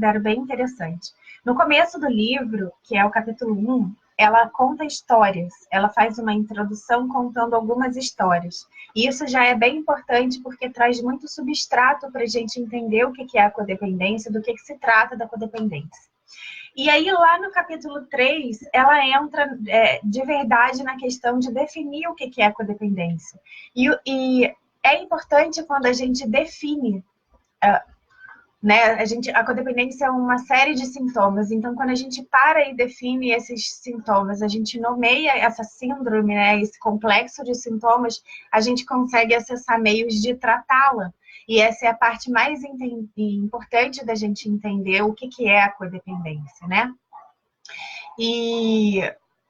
considero bem interessante. No começo do livro, que é o capítulo 1, ela conta histórias, ela faz uma introdução contando algumas histórias. E isso já é bem importante porque traz muito substrato para a gente entender o que é a codependência, do que se trata da codependência. E aí, lá no capítulo 3, ela entra de verdade na questão de definir o que é a codependência. E é importante quando a gente define, né? A codependência é uma série de sintomas. Então, quando a gente para e define esses sintomas, a gente nomeia essa síndrome, né? Esse complexo de sintomas, a gente consegue acessar meios de tratá-la. E essa é a parte mais importante da gente entender o que é a codependência, né? E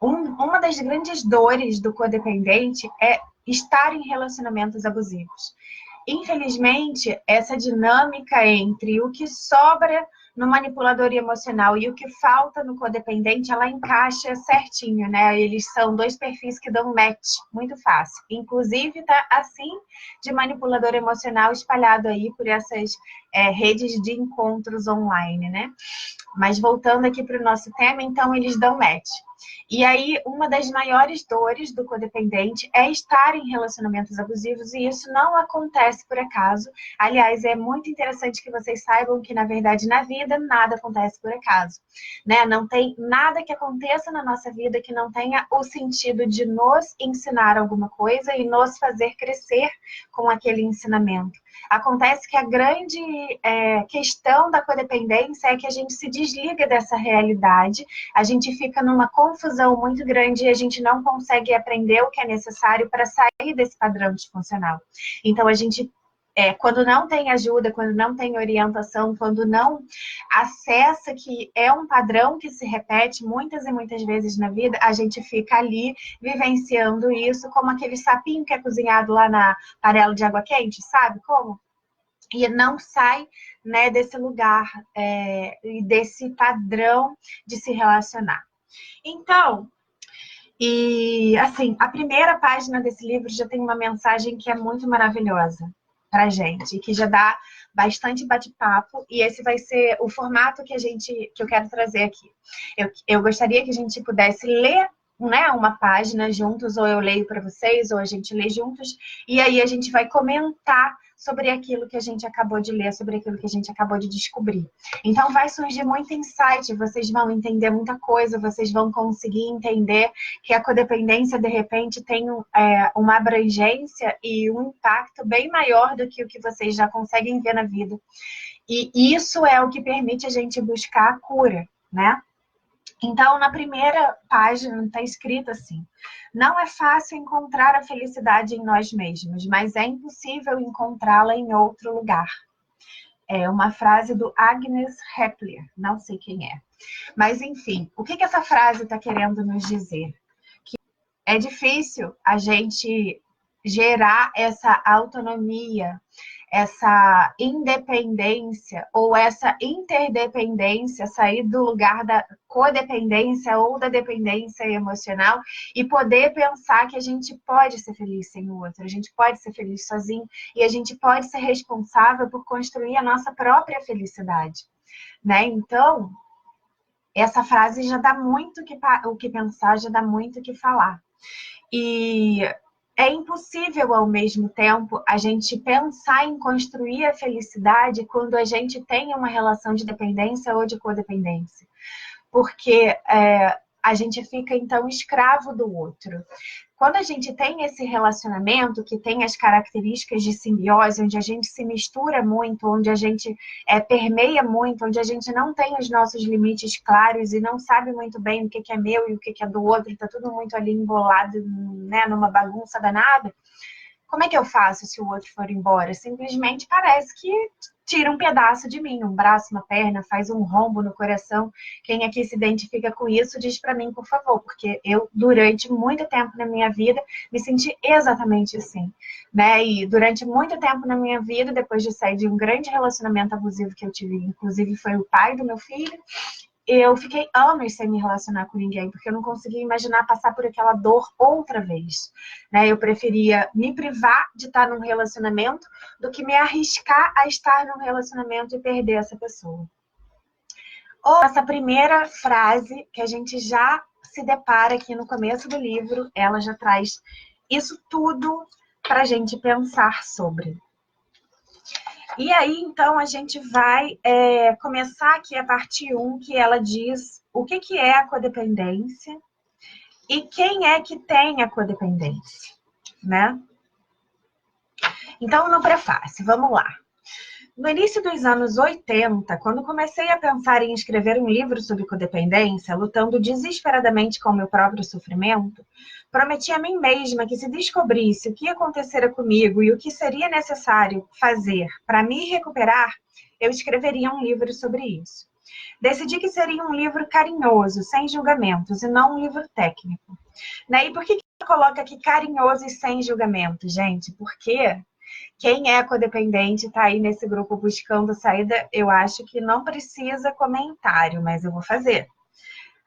uma das grandes dores do codependente é estar em relacionamentos abusivos. Infelizmente, essa dinâmica entre o que sobra no manipulador emocional e o que falta no codependente, ela encaixa certinho, né? Eles são dois perfis que dão match muito fácil. Inclusive, tá assim de manipulador emocional espalhado aí por essas redes de encontros online, né? Mas voltando aqui para o nosso tema, então eles dão match. E aí, uma das maiores dores do codependente é estar em relacionamentos abusivos, e isso não acontece por acaso. Aliás, é muito interessante que vocês saibam que, na verdade, na vida, nada acontece por acaso, né? Não tem nada que aconteça na nossa vida que não tenha o sentido de nos ensinar alguma coisa e nos fazer crescer com aquele ensinamento. Acontece que a grande questão da codependência é que a gente se desliga dessa realidade, a gente fica numa confusão muito grande e a gente não consegue aprender o que é necessário para sair desse padrão disfuncional. Então, a gente, quando não tem ajuda, quando não tem orientação, quando não acessa que é um padrão que se repete muitas e muitas vezes na vida, a gente fica ali vivenciando isso como aquele sapinho que é cozinhado lá na panela de água quente, sabe como? E não sai, né, desse lugar e desse padrão de se relacionar. Então, e assim, a primeira página desse livro já tem uma mensagem que é muito maravilhosa pra gente, que já dá bastante bate-papo, e esse vai ser o formato que eu quero trazer aqui. Eu gostaria que a gente pudesse ler, né, uma página juntos, ou eu leio para vocês, ou a gente lê juntos, e aí a gente vai comentar sobre aquilo que a gente acabou de ler, sobre aquilo que a gente acabou de descobrir. Então vai surgir muito insight, vocês vão entender muita coisa, vocês vão conseguir entender que a codependência, de repente, tem uma abrangência e um impacto bem maior do que o que vocês já conseguem ver na vida. E isso é o que permite a gente buscar a cura, né? Então, na primeira página está escrito assim: não é fácil encontrar a felicidade em nós mesmos, mas é impossível encontrá-la em outro lugar. É uma frase do Agnes Hepler, não sei quem é. Mas, enfim, o que essa frase está querendo nos dizer? Que é difícil a gente gerar essa autonomia, essa independência ou essa interdependência, sair do lugar da codependência ou da dependência emocional e poder pensar que a gente pode ser feliz sem o outro, a gente pode ser feliz sozinho e a gente pode ser responsável por construir a nossa própria felicidade, né? Então, essa frase já dá muito o que pensar, já dá muito o que falar. E é impossível, ao mesmo tempo, a gente pensar em construir a felicidade quando a gente tem uma relação de dependência ou de codependência. Porque a gente fica, então, escravo do outro. Quando a gente tem esse relacionamento que tem as características de simbiose, onde a gente se mistura muito, onde a gente permeia muito, onde a gente não tem os nossos limites claros e não sabe muito bem o que é meu e o que é do outro, está tudo muito ali embolado, né, numa bagunça danada, como é que eu faço se o outro for embora? Simplesmente parece que tira um pedaço de mim, um braço, uma perna, faz um rombo no coração. Quem aqui se identifica com isso, diz para mim, por favor, porque eu, durante muito tempo na minha vida, me senti exatamente assim, né? E durante muito tempo na minha vida, depois de sair de um grande relacionamento abusivo que eu tive, inclusive foi o pai do meu filho, eu fiquei anos sem me relacionar com ninguém, porque eu não conseguia imaginar passar por aquela dor outra vez, né? Eu preferia me privar de estar num relacionamento do que me arriscar a estar num relacionamento e perder essa pessoa. Ou essa primeira frase que a gente já se depara aqui no começo do livro, ela já traz isso tudo para a gente pensar sobre. E aí, então, a gente vai começar aqui a parte 1, que ela diz o que é a codependência e quem é que tem a codependência, né? Então, no prefácio, vamos lá. No início dos anos 80, quando comecei a pensar em escrever um livro sobre codependência, lutando desesperadamente com o meu próprio sofrimento, prometi a mim mesma que se descobrisse o que acontecera comigo e o que seria necessário fazer para me recuperar, eu escreveria um livro sobre isso. Decidi que seria um livro carinhoso, sem julgamentos, e não um livro técnico. E por que eu coloco aqui carinhoso e sem julgamento, gente? Porque quem é codependente está aí nesse grupo buscando saída, eu acho que não precisa comentário, mas eu vou fazer.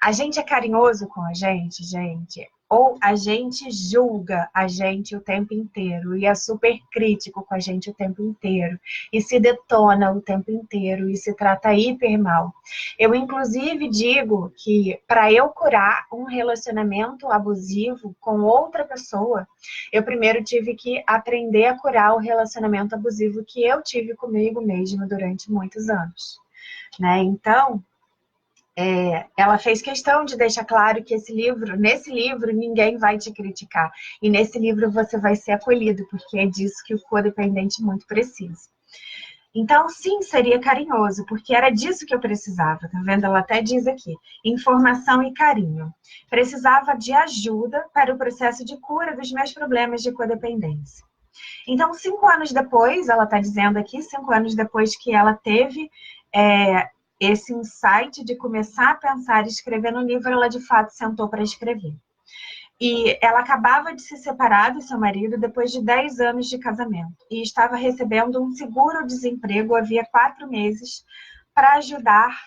A gente é carinhoso com a gente, gente, ou a gente julga a gente o tempo inteiro e é super crítico com a gente o tempo inteiro e se detona o tempo inteiro e se trata hiper mal. Eu, inclusive, digo que para eu curar um relacionamento abusivo com outra pessoa, eu primeiro tive que aprender a curar o relacionamento abusivo que eu tive comigo mesma durante muitos anos, né? Então, ela fez questão de deixar claro que nesse livro, ninguém vai te criticar. E nesse livro você vai ser acolhido, porque é disso que o codependente muito precisa. Então, sim, seria carinhoso, porque era disso que eu precisava, tá vendo? Ela até diz aqui, informação e carinho. Precisava de ajuda para o processo de cura dos meus problemas de codependência. Então, 5 anos depois, ela está dizendo aqui, 5 anos depois que ela teve esse insight de começar a pensar e escrever no livro, ela de fato sentou para escrever. E ela acabava de se separar do seu marido depois de 10 anos de casamento e estava recebendo um seguro-desemprego havia 4 meses para ajudar,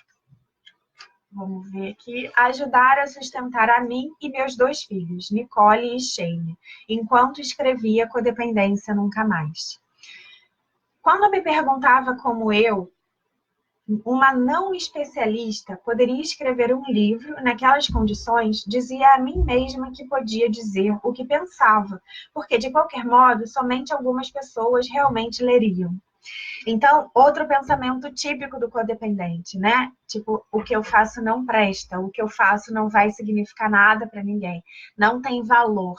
vamos ver aqui, ajudar a sustentar a mim e meus 2 filhos, Nicole e Shane, enquanto escrevia Codependência Nunca Mais. Quando me perguntava como eu, uma não especialista, poderia escrever um livro naquelas condições, dizia a mim mesma que podia dizer o que pensava, porque, de qualquer modo, somente algumas pessoas realmente leriam. Então, outro pensamento típico do codependente, né? Tipo, o que eu faço não presta, o que eu faço não vai significar nada para ninguém, não tem valor.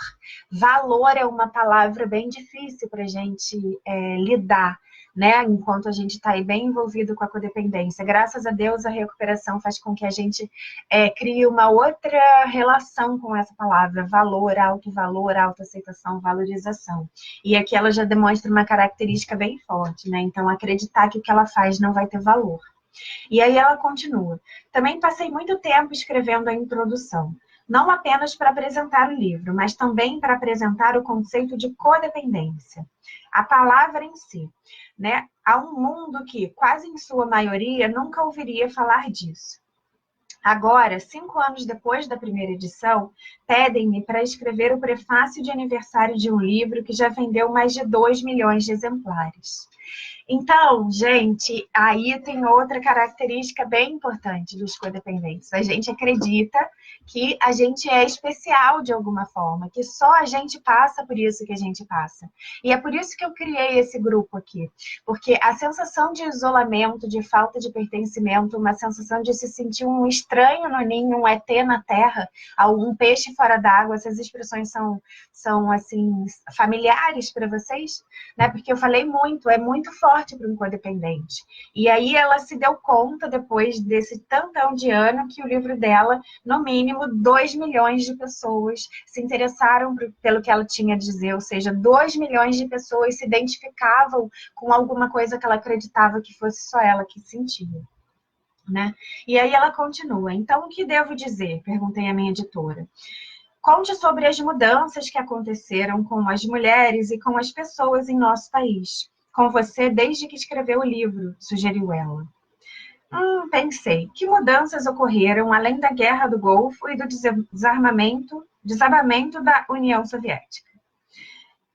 Valor é uma palavra bem difícil para a gente lidar, né? Enquanto a gente está aí bem envolvido com a codependência. Graças a Deus, a recuperação faz com que a gente crie uma outra relação com essa palavra, valor, autoaceitação, valorização. E aqui ela já demonstra uma característica bem forte, né? Então, acreditar que o que ela faz não vai ter valor. E aí ela continua. Também passei muito tempo escrevendo a introdução. Não apenas para apresentar o livro, mas também para apresentar o conceito de codependência. A palavra em si, né? Há um mundo que, quase em sua maioria, nunca ouviria falar disso. Agora, 5 anos depois da primeira edição, pedem-me para escrever o prefácio de aniversário de um livro que já vendeu mais de 2 milhões de exemplares. Então, gente, aí tem outra característica bem importante dos codependentes. A gente acredita que a gente é especial de alguma forma, que só a gente passa por isso que a gente passa. E é por isso que eu criei esse grupo aqui. Porque a sensação de isolamento, de falta de pertencimento, uma sensação de se sentir um estranho no ninho, um ET na terra, algum peixe fora d'água, essas expressões são assim, familiares para vocês? Né? Porque eu falei muito, é muito forte para um codependente. E aí ela se deu conta, depois desse tantão de ano, que o livro dela, no mínimo, 2 milhões de pessoas se interessaram pelo que ela tinha a dizer, ou seja, 2 milhões de pessoas se identificavam com alguma coisa que ela acreditava que fosse só ela que sentia. Né? E aí ela continua. Então, o que devo dizer? Perguntei à minha editora. Conte sobre as mudanças que aconteceram com as mulheres e com as pessoas em nosso país. Com você desde que escreveu o livro, sugeriu ela. Pensei, que mudanças ocorreram além da Guerra do Golfo e do desabamento da União Soviética?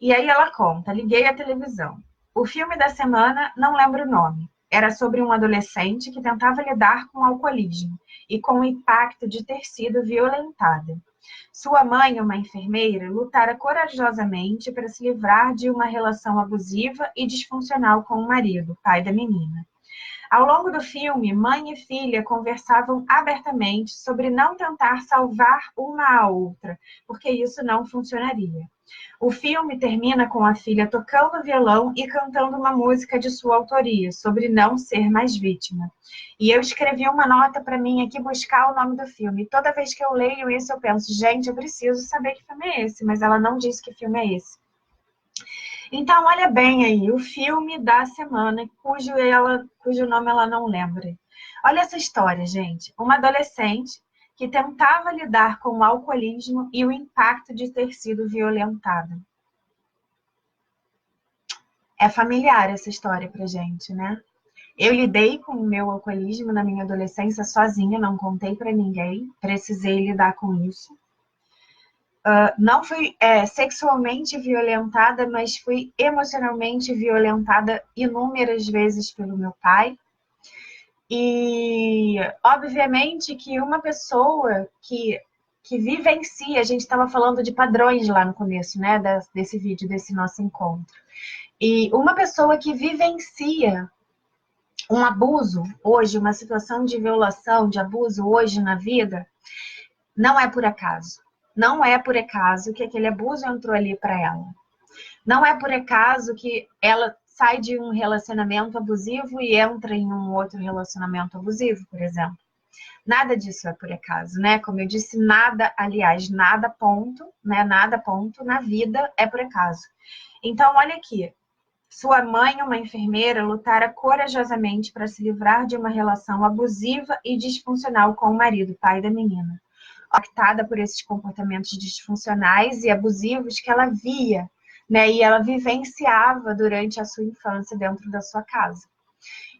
E aí ela conta, liguei a televisão. O filme da semana, não lembro o nome. era sobre um adolescente que tentava lidar com o alcoolismo e com o impacto de ter sido violentada. Sua mãe, uma enfermeira, lutara corajosamente para se livrar de uma relação abusiva e disfuncional com o marido, pai da menina. Ao longo do filme, mãe e filha conversavam abertamente sobre não tentar salvar uma a outra, porque isso não funcionaria. O filme termina com a filha tocando violão e cantando uma música de sua autoria, sobre não ser mais vítima. E eu escrevi uma nota para mim aqui buscar o nome do filme. Toda vez que eu leio isso, eu penso, gente, eu preciso saber que filme é esse, mas ela não disse que filme é esse. Então, olha bem aí, o filme da semana, cujo nome ela não lembra. Olha essa história, gente. Uma adolescente que tentava lidar com o alcoolismo e o impacto de ter sido violentada. É familiar essa história pra gente, né? Eu lidei com o meu alcoolismo na minha adolescência sozinha, não contei para ninguém, precisei lidar com isso. Não fui sexualmente violentada, mas fui emocionalmente violentada inúmeras vezes pelo meu pai. E, obviamente, que uma pessoa que vivencia, a gente estava falando de padrões lá no começo, né, desse vídeo, desse nosso encontro. E uma pessoa que vivencia um abuso hoje, uma situação de violação, de abuso hoje na vida, não é por acaso. Não é por acaso que aquele abuso entrou ali para ela. Não é por acaso que ela sai de um relacionamento abusivo e entra em um outro relacionamento abusivo, por exemplo. Nada disso é por acaso, né? Como eu disse, nada, aliás, nada ponto, né? Nada ponto na vida é por acaso. Então, olha aqui. Sua mãe, uma enfermeira, lutara corajosamente para se livrar de uma relação abusiva e disfuncional com o marido, pai da menina. Impactada por esses comportamentos disfuncionais e abusivos que ela via, né? E ela vivenciava durante a sua infância dentro da sua casa.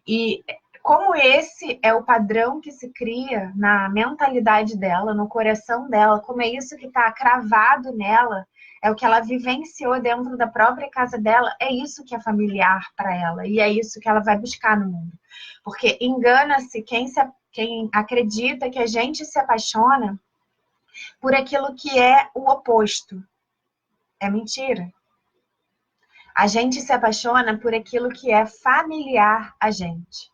E como esse é o padrão que se cria na mentalidade dela, no coração dela, como é isso que está cravado nela, é o que ela vivenciou dentro da própria casa dela, é isso que é familiar para ela e é isso que ela vai buscar no mundo. Porque engana-se quem acredita que a gente se apaixona por aquilo que é o oposto. É mentira. A gente se apaixona por aquilo que é familiar a gente.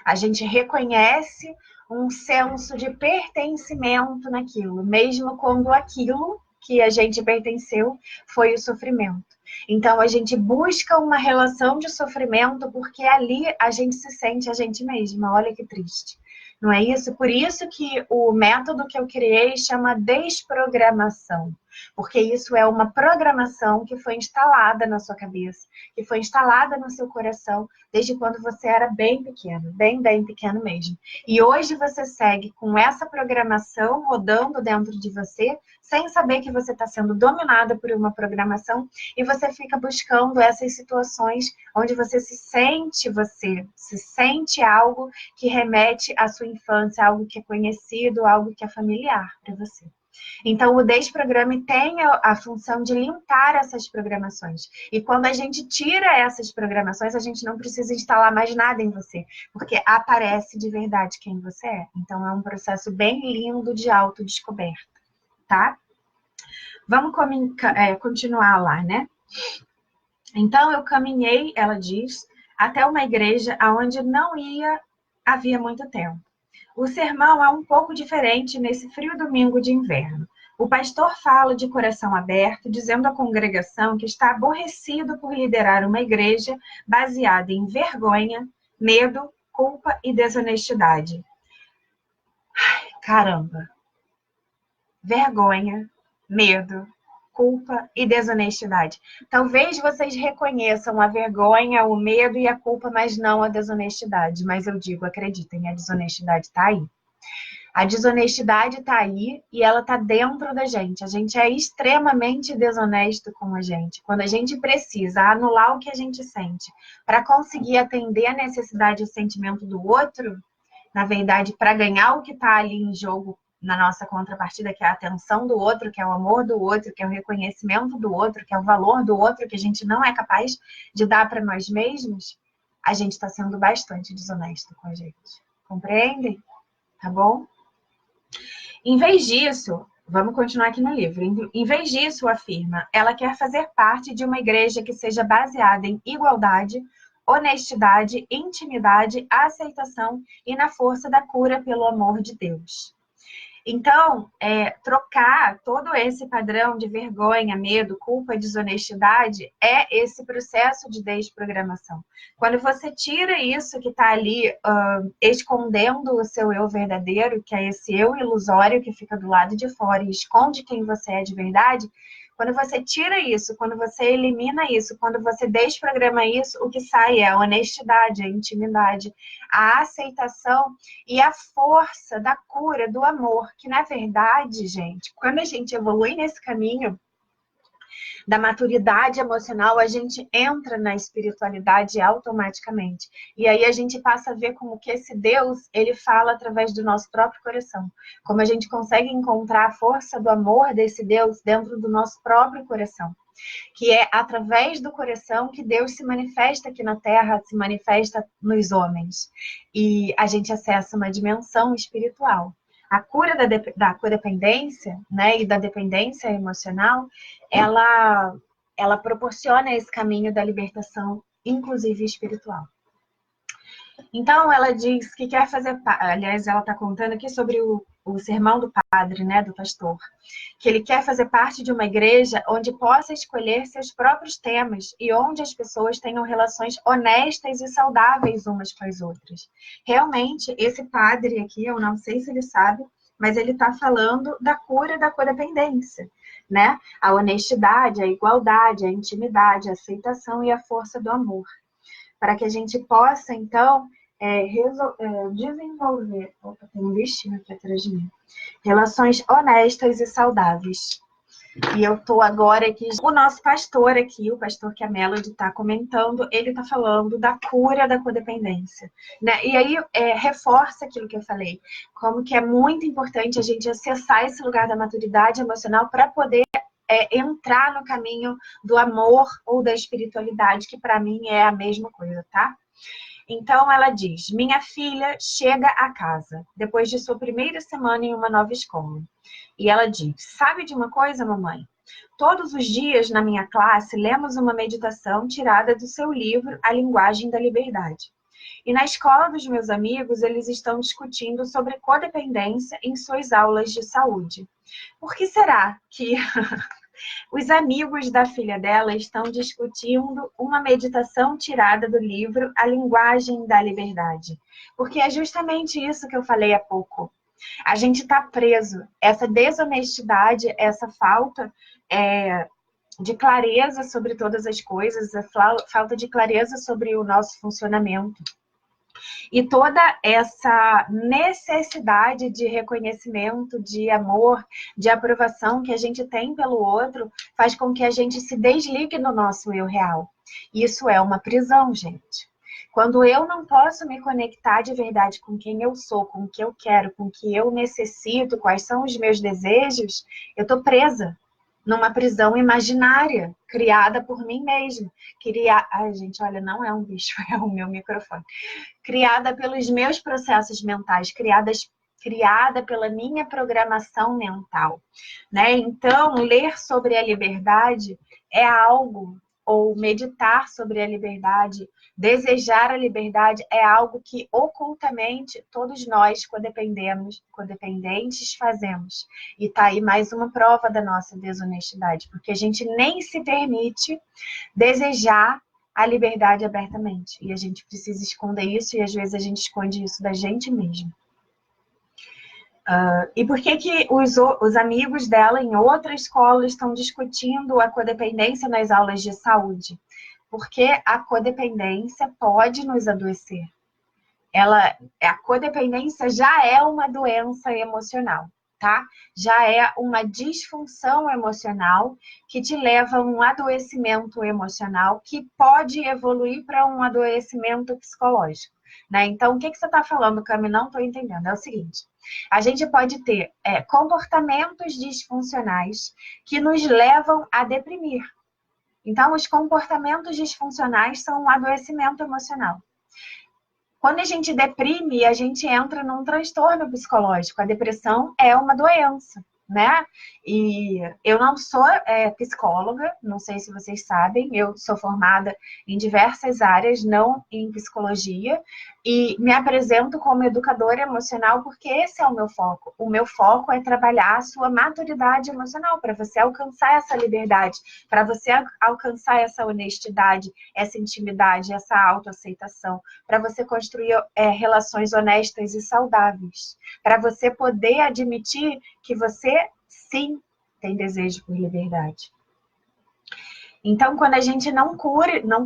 A gente reconhece um senso de pertencimento naquilo, mesmo quando aquilo que a gente pertenceu foi o sofrimento. Então, a gente busca uma relação de sofrimento porque ali a gente se sente a gente mesma. Olha que triste. Não é isso? Por isso que o método que eu criei chama desprogramação. Porque isso é uma programação que foi instalada na sua cabeça, que foi instalada no seu coração desde quando você era bem pequeno, bem pequeno mesmo. E hoje você segue com essa programação rodando dentro de você, sem saber que você está sendo dominada por uma programação, e você fica buscando essas situações onde você se sente algo que remete à sua infância, algo que é conhecido, algo que é familiar para você. Então, o desprograme tem a função de limpar essas programações. E quando a gente tira essas programações, a gente não precisa instalar mais nada em você, porque aparece de verdade quem você é. Então, é um processo bem lindo de autodescoberta, tá? Vamos continuar lá, né? Então, eu caminhei, ela diz, até uma igreja onde não ia havia muito tempo. O sermão é um pouco diferente nesse frio domingo de inverno. O pastor fala de coração aberto, dizendo à congregação que está aborrecido por liderar uma igreja baseada em vergonha, medo, culpa e desonestidade. Ai, caramba! Vergonha, medo, culpa e desonestidade. Talvez vocês reconheçam a vergonha, o medo e a culpa, mas não a desonestidade. Mas eu digo, acreditem, a desonestidade está aí. A desonestidade está aí e ela está dentro da gente. A gente é extremamente desonesto com a gente. Quando a gente precisa anular o que a gente sente para conseguir atender a necessidade e o sentimento do outro, na verdade, para ganhar o que está ali em jogo na nossa contrapartida, que é a atenção do outro, que é o amor do outro, que é o reconhecimento do outro, que é o valor do outro, que a gente não é capaz de dar para nós mesmos, a gente está sendo bastante desonesto com a gente. Compreendem? Tá bom? Em vez disso, vamos continuar aqui no livro. Em vez disso, afirma, ela quer fazer parte de uma igreja que seja baseada em igualdade, honestidade, intimidade, aceitação e na força da cura pelo amor de Deus. Então, trocar todo esse padrão de vergonha, medo, culpa, desonestidade é esse processo de desprogramação. Quando você tira isso que está ali escondendo o seu eu verdadeiro, que é esse eu ilusório que fica do lado de fora e esconde quem você é de verdade, quando você tira isso, quando você elimina isso, quando você desprograma isso, o que sai é a honestidade, a intimidade, a aceitação e a força da cura, do amor, que na verdade, gente, quando a gente evolui nesse caminho da maturidade emocional, a gente entra na espiritualidade automaticamente. E aí a gente passa a ver como que esse Deus, ele fala através do nosso próprio coração. Como a gente consegue encontrar a força do amor desse Deus dentro do nosso próprio coração. Que é através do coração que Deus se manifesta aqui na Terra, se manifesta nos homens. E a gente acessa uma dimensão espiritual. A cura da codependência, né, e da dependência emocional, ela proporciona esse caminho da libertação, inclusive espiritual. Então, ela diz que quer fazer... Aliás, ela está contando aqui sobre o sermão do padre, né, do pastor, que ele quer fazer parte de uma igreja onde possa escolher seus próprios temas e onde as pessoas tenham relações honestas e saudáveis umas com as outras. Realmente, esse padre aqui, eu não sei se ele sabe, mas ele está falando da cura da codependência, né? A honestidade, a igualdade, a intimidade, a aceitação e a força do amor. Para que a gente possa, então, desenvolver... Opa, tem um bichinho aqui atrás de mim. Relações honestas e saudáveis. E eu estou agora aqui... O nosso pastor aqui, o pastor que a Melody está comentando, ele está falando da cura da codependência. Né? E aí, reforça aquilo que eu falei. Como que é muito importante a gente acessar esse lugar da maturidade emocional para poder entrar no caminho do amor ou da espiritualidade, que para mim é a mesma coisa, tá? Então ela diz, minha filha chega a casa, depois de sua primeira semana em uma nova escola. E ela diz, sabe de uma coisa, mamãe? Todos os dias na minha classe lemos uma meditação tirada do seu livro A Linguagem da Liberdade. E na escola dos meus amigos, eles estão discutindo sobre codependência em suas aulas de saúde. Por que será que os amigos da filha dela estão discutindo uma meditação tirada do livro A Linguagem da Liberdade? Porque é justamente isso que eu falei há pouco. A gente está preso. Essa desonestidade, essa falta de clareza sobre todas as coisas, a falta de clareza sobre o nosso funcionamento. E toda essa necessidade de reconhecimento, de amor, de aprovação que a gente tem pelo outro, faz com que a gente se desligue no nosso eu real. Isso é uma prisão, gente. Quando eu não posso me conectar de verdade com quem eu sou, com o que eu quero, com o que eu necessito, quais são os meus desejos, eu estou presa numa prisão imaginária, criada por mim mesma. Ai, gente, olha, não é um bicho, é o meu microfone. Criada pelos meus processos mentais, criada pela minha programação mental, né? Então, ler sobre a liberdade é algo, ou meditar sobre a liberdade, desejar a liberdade é algo que ocultamente todos nós codependentes fazemos. E tá aí mais uma prova da nossa desonestidade, porque a gente nem se permite desejar a liberdade abertamente. E a gente precisa esconder isso, e às vezes a gente esconde isso da gente mesmo. E por que os amigos dela em outra escola estão discutindo a codependência nas aulas de saúde? Porque a codependência pode nos adoecer. A codependência já é uma doença emocional, tá? Já é uma disfunção emocional que te leva a um adoecimento emocional que pode evoluir para um adoecimento psicológico, né? Então, o que você está falando, Cami? Não estou entendendo. É o seguinte, a gente pode ter comportamentos disfuncionais que nos levam a deprimir. Então, os comportamentos disfuncionais são um adoecimento emocional. Quando a gente deprime, a gente entra num transtorno psicológico. A depressão é uma doença, né? E eu não sou psicóloga, não sei se vocês sabem, eu sou formada em diversas áreas, não em psicologia, e me apresento como educadora emocional porque esse é o meu foco. O meu foco é trabalhar a sua maturidade emocional, para você alcançar essa liberdade, para você alcançar essa honestidade, essa intimidade, essa autoaceitação, para você construir relações honestas e saudáveis, para você poder admitir que você, sim, tem desejo por liberdade. Então, quando a gente não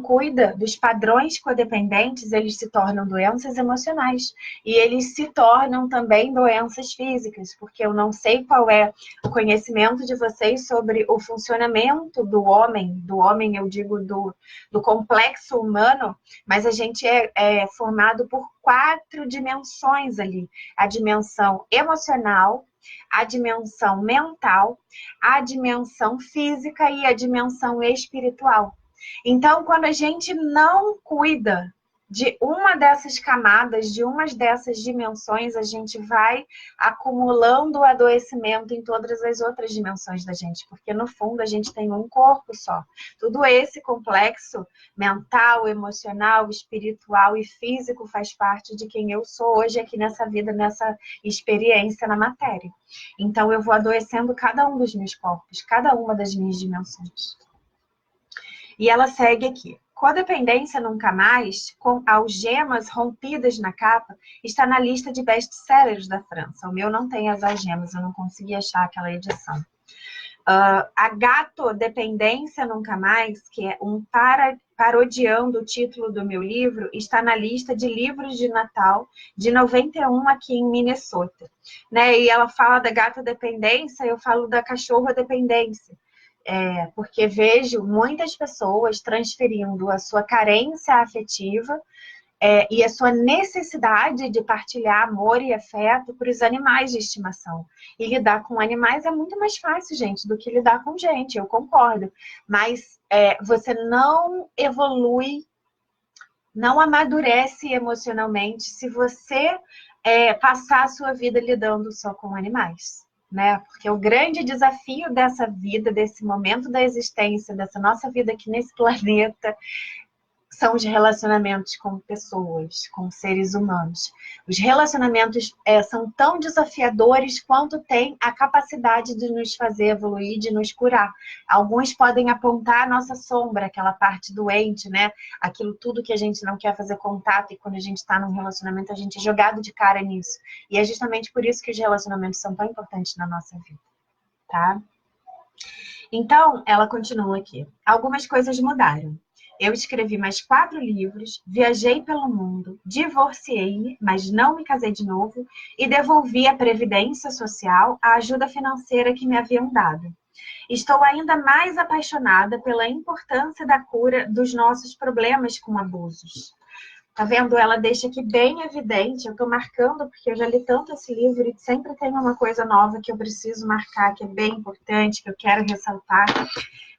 cuida dos padrões codependentes, eles se tornam doenças emocionais. E eles se tornam também doenças físicas, porque eu não sei qual é o conhecimento de vocês sobre o funcionamento do homem eu digo do complexo humano, mas a gente é formado por 4 dimensões ali. A dimensão emocional, a dimensão mental, a dimensão física e a dimensão espiritual. Então, quando a gente não cuida de uma dessas camadas, de uma dessas dimensões, a gente vai acumulando adoecimento em todas as outras dimensões da gente, porque no fundo a gente tem um corpo só. Tudo esse complexo mental, emocional, espiritual e físico faz parte de quem eu sou hoje aqui nessa vida, nessa experiência na matéria. Então eu vou adoecendo cada um dos meus corpos, cada uma das minhas dimensões. E ela segue aqui. Codependência Nunca Mais, com algemas rompidas na capa, está na lista de best-sellers da França. O meu não tem as algemas, eu não consegui achar aquela edição. A Gatodependência Nunca Mais, que é parodiando o título do meu livro, está na lista de livros de Natal de 91 aqui em Minnesota. Né? E ela fala da gatodependência, eu falo da cachorro-dependência. Porque vejo muitas pessoas transferindo a sua carência afetiva e a sua necessidade de partilhar amor e afeto para os animais de estimação. E lidar com animais é muito mais fácil, gente, do que lidar com gente, eu concordo. Mas você não evolui, não amadurece emocionalmente se você passar a sua vida lidando só com animais. Né? Porque o grande desafio dessa vida, desse momento da existência, dessa nossa vida aqui nesse planeta, são os relacionamentos com pessoas, com seres humanos. Os relacionamentos são tão desafiadores quanto têm a capacidade de nos fazer evoluir, de nos curar. Alguns podem apontar a nossa sombra, aquela parte doente, né? Aquilo tudo que a gente não quer fazer contato e quando a gente está num relacionamento a gente é jogado de cara nisso. E é justamente por isso que os relacionamentos são tão importantes na nossa vida, tá? Então, ela continua aqui. Algumas coisas mudaram. Eu escrevi mais 4 livros, viajei pelo mundo, divorciei-me, mas não me casei de novo, e devolvi à Previdência Social a ajuda financeira que me haviam dado. Estou ainda mais apaixonada pela importância da cura dos nossos problemas com abusos. Tá vendo? Ela deixa aqui bem evidente, eu tô marcando porque eu já li tanto esse livro e sempre tem uma coisa nova que eu preciso marcar, que é bem importante, que eu quero ressaltar.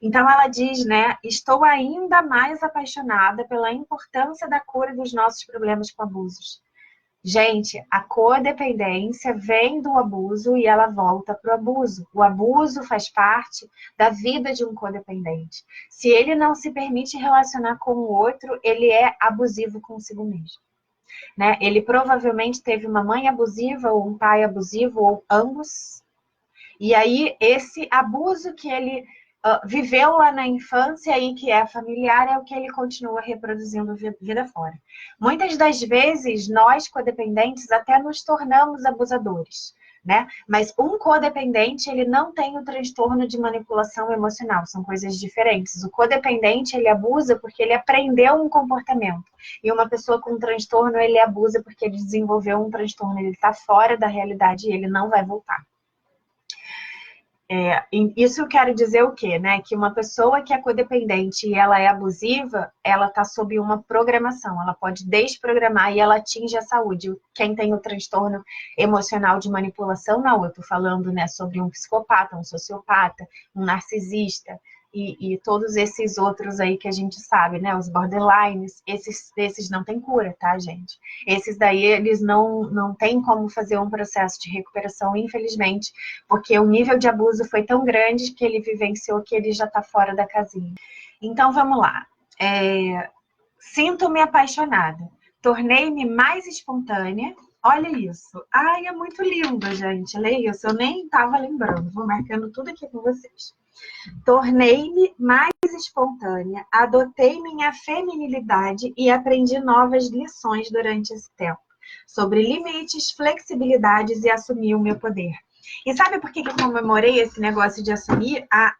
Então ela diz, né, estou ainda mais apaixonada pela importância da cura dos nossos problemas com abusos. Gente, a codependência vem do abuso e ela volta para o abuso. O abuso faz parte da vida de um codependente. Se ele não se permite relacionar com o outro, ele é abusivo consigo mesmo. Né? Ele provavelmente teve uma mãe abusiva ou um pai abusivo ou ambos. E aí esse abuso que ele viveu lá na infância e que é familiar é o que ele continua reproduzindo vida fora. Muitas das vezes, nós, codependentes, até nos tornamos abusadores, né? Mas um codependente, ele não tem o transtorno de manipulação emocional, são coisas diferentes. O codependente, ele abusa porque ele aprendeu um comportamento. E uma pessoa com transtorno, ele abusa porque ele desenvolveu um transtorno, ele está fora da realidade e ele não vai voltar. Isso eu quero dizer o quê? Né? Que uma pessoa que é codependente e ela é abusiva, ela está sob uma programação, ela pode desprogramar e ela atinge a saúde. Quem tem o transtorno emocional de manipulação, não, eu estou falando, né, sobre um psicopata, um sociopata, um narcisista, e todos esses outros aí que a gente sabe, né? Os borderlines, esses não tem cura, tá, gente? Esses daí, eles não têm como fazer um processo de recuperação, infelizmente, porque o nível de abuso foi tão grande que ele vivenciou que ele já tá fora da casinha. Então, vamos lá. Sinto-me apaixonada. Tornei-me mais espontânea. Olha isso. Ai, é muito lindo, gente. Leia isso. Eu nem estava lembrando. Vou marcando tudo aqui com vocês. Tornei-me mais espontânea, adotei minha feminilidade e aprendi novas lições durante esse tempo, sobre limites, flexibilidades e assumir o meu poder. E sabe por que eu comemorei esse negócio de assumir a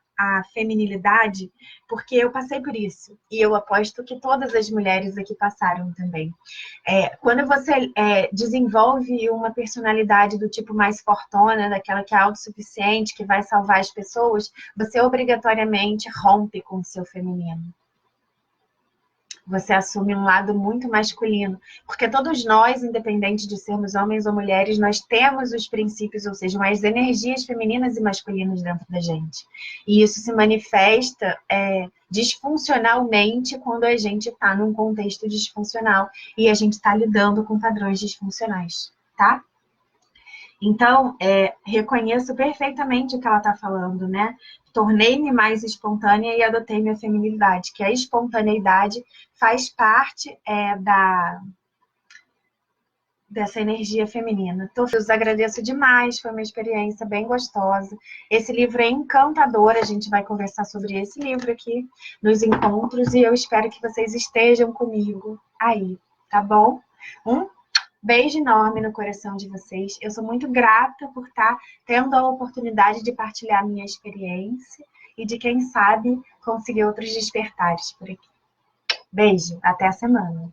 feminilidade? Porque eu passei por isso. E eu aposto que todas as mulheres aqui passaram também. Quando você desenvolve uma personalidade do tipo mais fortona, daquela que é autossuficiente, que vai salvar as pessoas, você obrigatoriamente rompe com o seu feminino. Você assume um lado muito masculino. Porque todos nós, independente de sermos homens ou mulheres, nós temos os princípios, ou seja, as energias femininas e masculinas dentro da gente. E isso se manifesta disfuncionalmente quando a gente está num contexto disfuncional e a gente está lidando com padrões disfuncionais, tá? Então, reconheço perfeitamente o que ela está falando, né? Tornei-me mais espontânea e adotei minha feminilidade, que a espontaneidade faz parte dessa energia feminina. Então, eu os agradeço demais, foi uma experiência bem gostosa. Esse livro é encantador, a gente vai conversar sobre esse livro aqui nos encontros e eu espero que vocês estejam comigo aí, tá bom? Beijo enorme no coração de vocês. Eu sou muito grata por estar tendo a oportunidade de partilhar minha experiência e de, quem sabe, conseguir outros despertares por aqui. Beijo, até a semana.